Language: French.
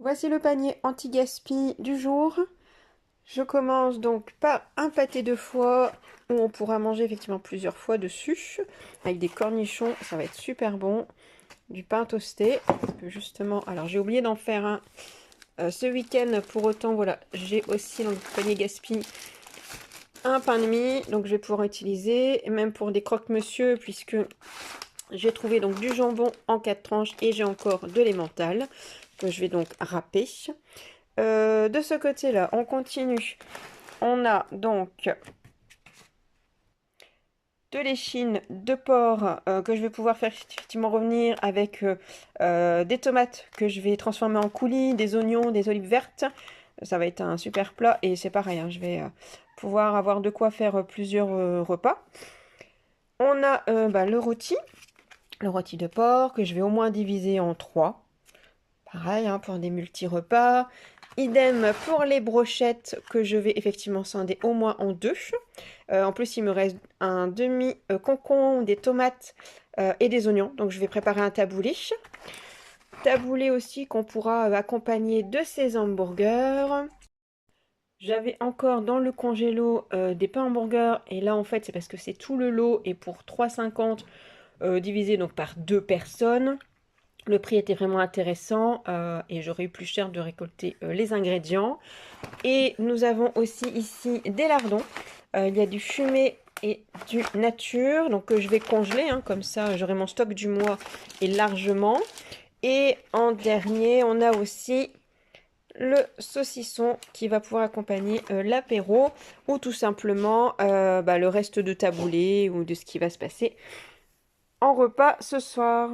Voici le panier anti-gaspi du jour. Je commence donc par un pâté de foie où on pourra manger effectivement plusieurs fois dessus avec des cornichons, ça va être super bon. Du pain toasté, parce que justement, alors j'ai oublié d'en faire un ce week-end, pour autant voilà, j'ai aussi dans le panier gaspi un pain de mie, donc je vais pouvoir utiliser, et même pour des croque-monsieur, puisque j'ai trouvé donc du jambon en 4 tranches et j'ai encore de l'emmental que je vais donc râper. De ce côté-là, on continue. On a donc de l'échine de porc que je vais pouvoir faire effectivement revenir avec des tomates que je vais transformer en coulis, des oignons, des olives vertes. Ça va être un super plat et c'est pareil, hein, je vais pouvoir avoir de quoi faire plusieurs repas. On a le rôti de porc que je vais au moins diviser en 3. Pareil, hein, pour des multi-repas. Idem pour les brochettes que je vais effectivement scinder au moins en 2. En plus, il me reste un demi-concombre, des tomates et des oignons. Donc, je vais préparer un taboulé. Taboulé aussi qu'on pourra accompagner de ces hamburgers. J'avais encore dans le congélo des pains hamburgers. Et là, en fait, c'est parce que c'est tout le lot. Et pour 3,50 divisé donc par 2 personnes. Le prix était vraiment intéressant et j'aurais eu plus cher de récolter les ingrédients. Et nous avons aussi ici des lardons. Il y a du fumé et du nature, donc je vais congeler, hein, comme ça j'aurai mon stock du mois et largement. Et en dernier, on a aussi le saucisson qui va pouvoir accompagner l'apéro ou tout simplement le reste de taboulé ou de ce qui va se passer en repas ce soir.